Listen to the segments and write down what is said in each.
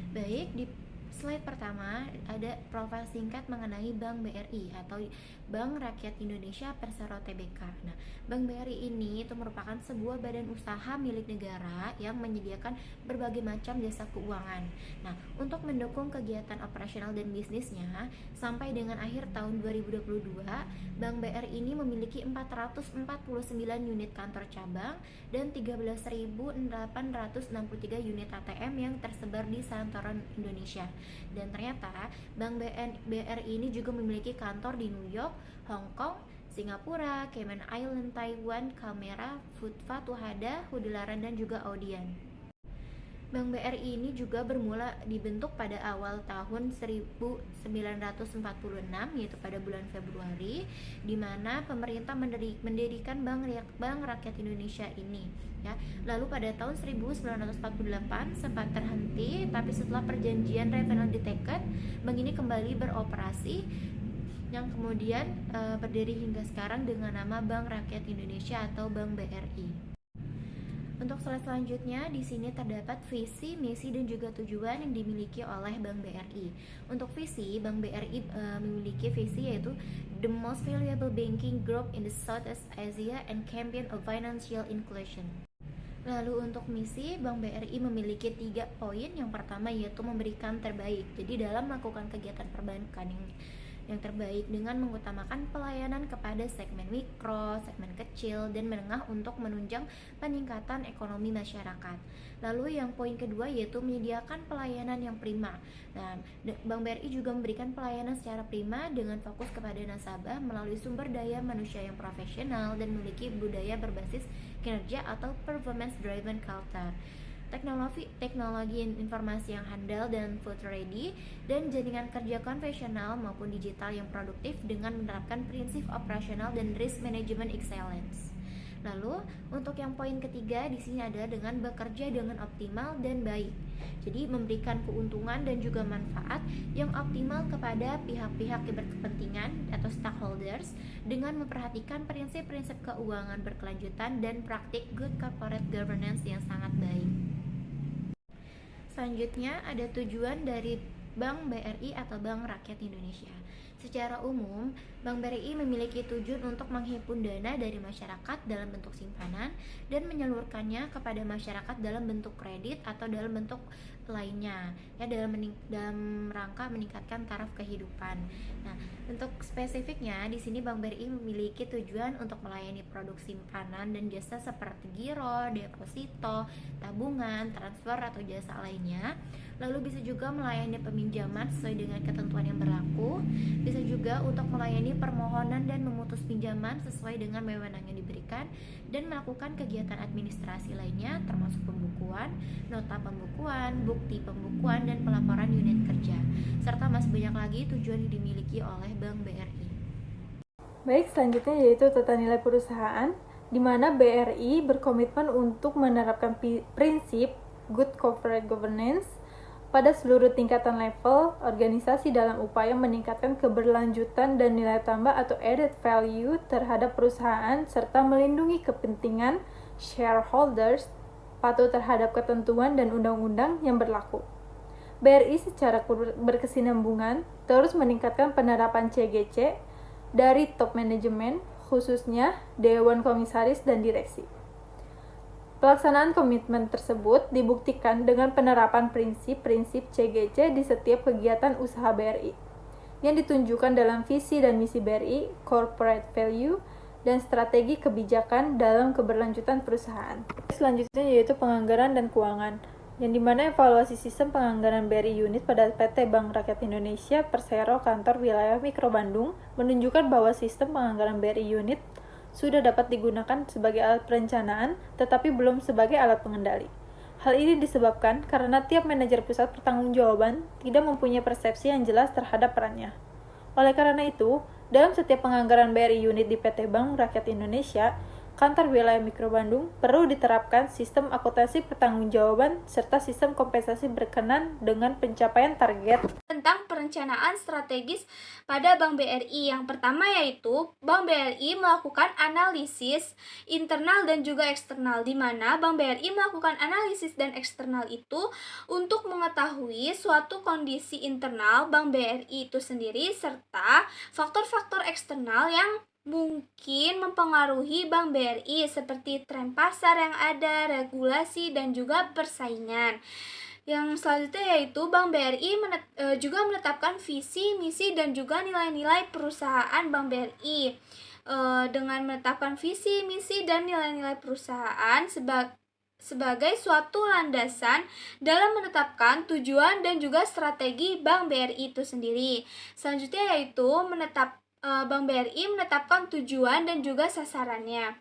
Baik, di slide pertama ada profil singkat mengenai Bank BRI atau Bank Rakyat Indonesia Persero Tbk. Nah, Bank BRI ini itu merupakan sebuah badan usaha milik negara yang menyediakan berbagai macam jasa keuangan. Nah, untuk mendukung kegiatan operasional dan bisnisnya, sampai dengan akhir tahun 2022, Bank BRI ini memiliki 449 unit kantor cabang dan 13.863 unit ATM yang tersebar di seantero Indonesia. Dan ternyata Bank BRI ini juga memiliki kantor di New York, Hong Kong, Singapura, Cayman Island, Taiwan, Palmera, Fatu Hada, Hudilaran, dan juga Aodian. Bank BRI ini juga bermula dibentuk pada awal tahun 1946, yaitu pada bulan Februari, di mana pemerintah mendirikan Bank Rakyat Indonesia ini. Ya, lalu pada tahun 1948 sempat terhenti, tapi setelah perjanjian Revenant diteken, bank ini kembali beroperasi, yang kemudian berdiri hingga sekarang dengan nama Bank Rakyat Indonesia atau Bank BRI. Untuk slide selanjutnya, di sini terdapat visi, misi, dan juga tujuan yang dimiliki oleh Bank BRI. Untuk visi, Bank BRI memiliki visi yaitu the most valuable banking group in the Southeast Asia and champion of financial inclusion. Lalu untuk misi, Bank BRI memiliki 3 poin. Yang pertama yaitu memberikan terbaik. Jadi dalam melakukan kegiatan perbankan yang terbaik dengan mengutamakan pelayanan kepada segmen mikro, segmen kecil, dan menengah untuk menunjang peningkatan ekonomi masyarakat. Lalu yang poin kedua yaitu menyediakan pelayanan yang prima. Nah, Bank BRI juga memberikan pelayanan secara prima dengan fokus kepada nasabah melalui sumber daya manusia yang profesional dan memiliki budaya berbasis kinerja atau performance driven culture. Teknologi informasi yang handal dan future ready, dan jaringan kerja konvensional maupun digital yang produktif dengan menerapkan prinsip operasional dan risk management excellence. Lalu untuk yang poin ketiga di sini ada dengan bekerja dengan optimal dan baik. Jadi memberikan keuntungan dan juga manfaat yang optimal kepada pihak-pihak yang berkepentingan atau stakeholders dengan memperhatikan prinsip-prinsip keuangan berkelanjutan dan praktik good corporate governance yang sangat baik. Selanjutnya ada tujuan dari Bank BRI atau Bank Rakyat Indonesia. Secara umum, Bank BRI memiliki tujuan untuk menghimpun dana dari masyarakat dalam bentuk simpanan dan menyalurkannya kepada masyarakat dalam bentuk kredit atau dalam bentuk lainnya, ya, dalam rangka meningkatkan taraf kehidupan. Nah, untuk spesifiknya di sini Bank BRI memiliki tujuan untuk melayani produk simpanan dan jasa seperti giro, deposito, tabungan, transfer atau jasa lainnya. Lalu bisa juga melayani peminjaman sesuai dengan ketentuan yang berlaku. Bisa juga untuk melayani permohonan dan memutus pinjaman sesuai dengan wewenang yang diberikan, dan melakukan kegiatan administrasi lainnya termasuk pembukuan, nota pembukuan, bukti pembukuan, dan pelaporan unit kerja. Serta masih banyak lagi tujuan yang dimiliki oleh Bank BRI. Baik, selanjutnya yaitu tata nilai perusahaan, di mana BRI berkomitmen untuk menerapkan prinsip good corporate governance pada seluruh tingkatan level organisasi dalam upaya meningkatkan keberlanjutan dan nilai tambah atau added value terhadap perusahaan serta melindungi kepentingan shareholders, patuh terhadap ketentuan dan undang-undang yang berlaku. BRI secara berkesinambungan terus meningkatkan penerapan CGC dari top manajemen, khususnya Dewan Komisaris dan Direksi. Pelaksanaan komitmen tersebut dibuktikan dengan penerapan prinsip-prinsip CGC di setiap kegiatan usaha BRI, yang ditunjukkan dalam visi dan misi BRI, corporate value, dan strategi kebijakan dalam keberlanjutan perusahaan. Selanjutnya yaitu penganggaran dan keuangan, yang dimana evaluasi sistem penganggaran BRI unit pada PT Bank Rakyat Indonesia Persero Kantor Wilayah Mikro Bandung menunjukkan bahwa sistem penganggaran BRI unit sudah dapat digunakan sebagai alat perencanaan, tetapi belum sebagai alat pengendali. Hal ini disebabkan karena tiap manajer pusat pertanggungjawaban tidak mempunyai persepsi yang jelas terhadap perannya. Oleh karena itu, dalam setiap penganggaran BRI unit di PT Bank Rakyat Indonesia, Kantor Wilayah Mikro Bandung perlu diterapkan sistem akuntansi pertanggungjawaban serta sistem kompensasi berkenan dengan pencapaian target. Tentang perencanaan strategis pada Bank BRI. Yang pertama yaitu Bank BRI melakukan analisis internal dan juga eksternal, di mana Bank BRI melakukan analisis dan eksternal itu untuk mengetahui suatu kondisi internal Bank BRI itu sendiri serta faktor-faktor eksternal yang mungkin mempengaruhi Bank BRI seperti tren pasar yang ada, regulasi, dan juga persaingan. Yang selanjutnya yaitu Bank BRI juga menetapkan visi, misi, dan juga nilai-nilai perusahaan Bank BRI. Dengan menetapkan visi, misi, dan nilai-nilai perusahaan sebagai suatu landasan dalam menetapkan tujuan dan juga strategi Bank BRI itu sendiri. Selanjutnya yaitu Bank BRI menetapkan tujuan dan juga sasarannya.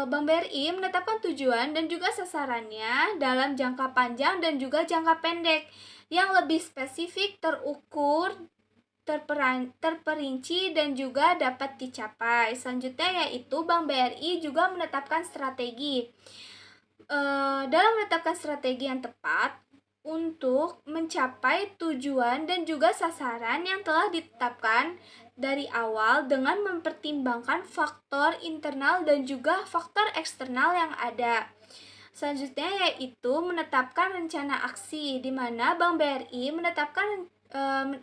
Bank BRI menetapkan tujuan dan juga sasarannya dalam jangka panjang dan juga jangka pendek yang lebih spesifik, terukur, terperinci, dan juga dapat dicapai. Selanjutnya yaitu Bank BRI juga menetapkan strategi. Dalam menetapkan strategi yang tepat untuk mencapai tujuan dan juga sasaran yang telah ditetapkan dari awal dengan mempertimbangkan faktor internal dan juga faktor eksternal yang ada. Selanjutnya yaitu menetapkan rencana aksi, di mana Bank BRI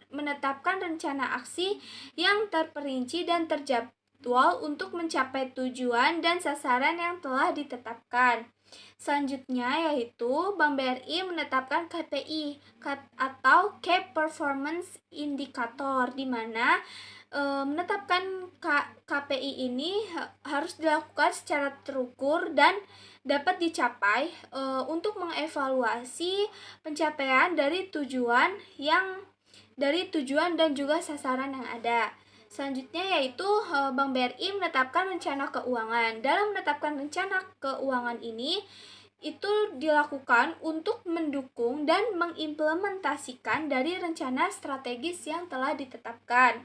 menetapkan rencana aksi yang terperinci dan terjadwal untuk mencapai tujuan dan sasaran yang telah ditetapkan. Selanjutnya yaitu Bank BRI menetapkan KPI atau Key Performance Indicator, di mana menetapkan KPI ini harus dilakukan secara terukur dan dapat dicapai untuk mengevaluasi pencapaian dari tujuan dan juga sasaran yang ada. Selanjutnya yaitu Bank BRI menetapkan rencana keuangan. Dalam menetapkan rencana keuangan ini itu dilakukan untuk mendukung dan mengimplementasikan dari rencana strategis yang telah ditetapkan.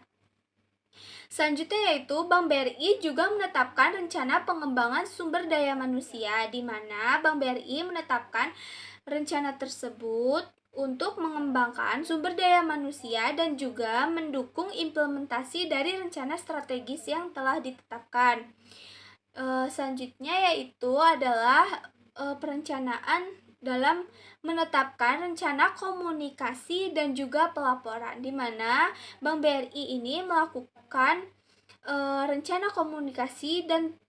Selanjutnya yaitu Bank BRI juga menetapkan rencana pengembangan sumber daya manusia, di mana Bank BRI menetapkan rencana tersebut untuk mengembangkan sumber daya manusia dan juga mendukung implementasi dari rencana strategis yang telah ditetapkan. Selanjutnya yaitu adalah perencanaan dalam menetapkan rencana komunikasi dan juga pelaporan, di mana Bank BRI ini melakukan rencana komunikasi dan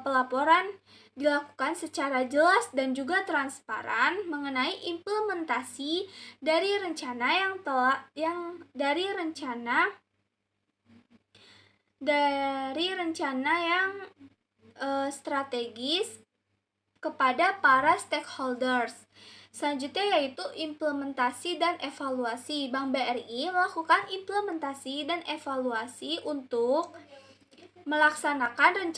pelaporan dilakukan secara jelas dan juga transparan mengenai implementasi dari rencana yang strategis kepada para stakeholders. Selanjutnya yaitu implementasi dan evaluasi. Bank BRI melakukan implementasi dan evaluasi untuk melaksanakan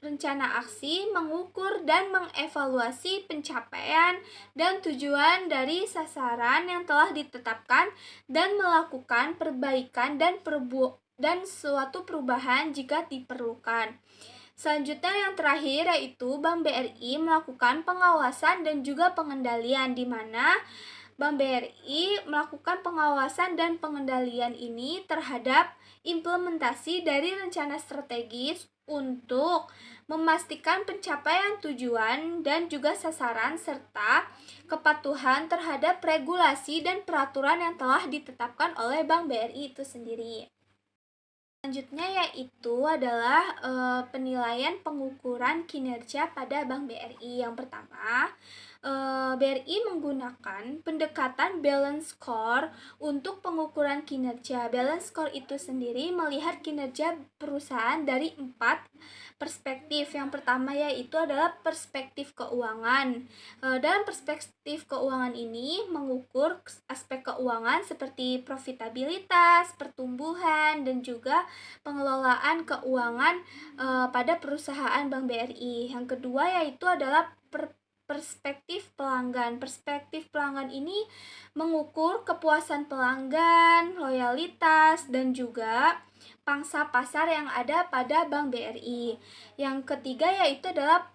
rencana aksi, mengukur dan mengevaluasi pencapaian dan tujuan dari sasaran yang telah ditetapkan dan melakukan perbaikan dan suatu perubahan jika diperlukan. Selanjutnya yang terakhir yaitu Bank BRI melakukan pengawasan dan juga pengendalian, di mana Bank BRI melakukan pengawasan dan pengendalian ini terhadap implementasi dari rencana strategis untuk memastikan pencapaian tujuan dan juga sasaran serta kepatuhan terhadap regulasi dan peraturan yang telah ditetapkan oleh Bank BRI itu sendiri. Selanjutnya yaitu adalah penilaian pengukuran kinerja pada Bank BRI. Yang pertama, BRI menggunakan pendekatan balance score untuk pengukuran kinerja. Balance score itu sendiri melihat kinerja perusahaan dari 4 perspektif. Yang pertama yaitu adalah perspektif keuangan. Dalam perspektif keuangan ini mengukur aspek keuangan seperti profitabilitas, pertumbuhan, dan juga pengelolaan keuangan pada perusahaan Bank BRI. Yang kedua yaitu adalah perspektif pelanggan. Perspektif pelanggan ini mengukur kepuasan pelanggan, loyalitas, dan juga pangsa pasar yang ada pada Bank BRI. Yang ketiga yaitu adalah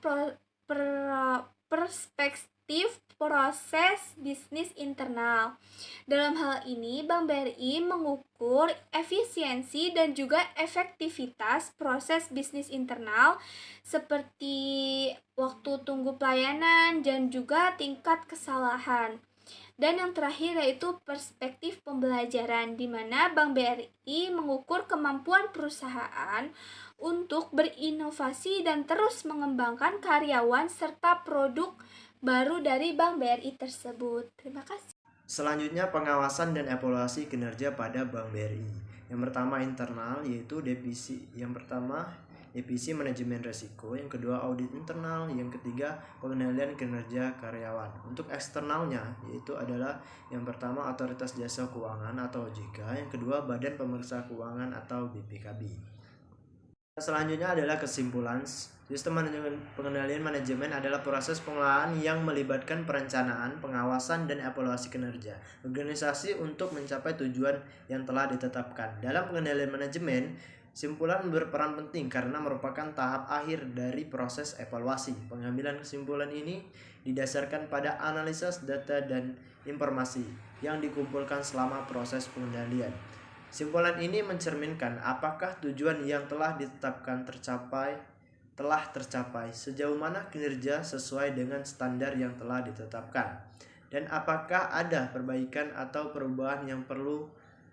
perspektif proses bisnis internal. Dalam hal ini, Bank BRI mengukur efisiensi dan juga efektivitas proses bisnis internal seperti waktu tunggu pelayanan dan juga tingkat kesalahan. Dan yang terakhir yaitu perspektif pembelajaran, di mana Bank BRI mengukur kemampuan perusahaan untuk berinovasi dan terus mengembangkan karyawan serta produk baru dari Bank BRI tersebut. Terima kasih. Selanjutnya, pengawasan dan evaluasi kinerja pada Bank BRI. Yang pertama internal, yaitu divisi manajemen risiko, yang kedua audit internal, yang ketiga pengendalian kinerja karyawan. Untuk eksternalnya yaitu adalah yang pertama otoritas jasa keuangan atau OJK, yang kedua badan pemeriksa keuangan atau BPKB. Selanjutnya adalah kesimpulan. Sistem pengendalian manajemen adalah proses pengelolaan yang melibatkan perencanaan, pengawasan, dan evaluasi kinerja organisasi untuk mencapai tujuan yang telah ditetapkan. Dalam pengendalian manajemen, simpulan berperan penting karena merupakan tahap akhir dari proses evaluasi. Pengambilan kesimpulan ini didasarkan pada analisis data dan informasi yang dikumpulkan selama proses pengendalian. Simpulan ini mencerminkan apakah tujuan yang telah ditetapkan telah tercapai, sejauh mana kinerja sesuai dengan standar yang telah ditetapkan, dan apakah ada perbaikan atau perubahan yang perlu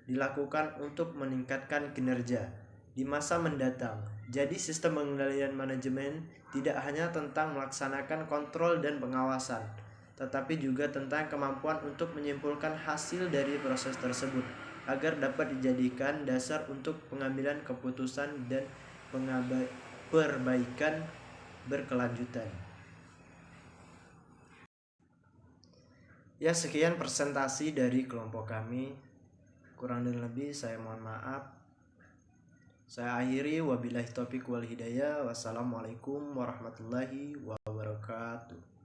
dilakukan untuk meningkatkan kinerja di masa mendatang. Jadi sistem pengendalian manajemen tidak hanya tentang melaksanakan kontrol dan pengawasan, tetapi juga tentang kemampuan untuk menyimpulkan hasil dari proses tersebut agar dapat dijadikan dasar untuk pengambilan keputusan dan perbaikan berkelanjutan. Ya, sekian presentasi dari kelompok kami. Kurang dan lebih saya mohon maaf. Saya akhiri, wabillahi taufiq wal hidayah. Wassalamualaikum warahmatullahi wabarakatuh.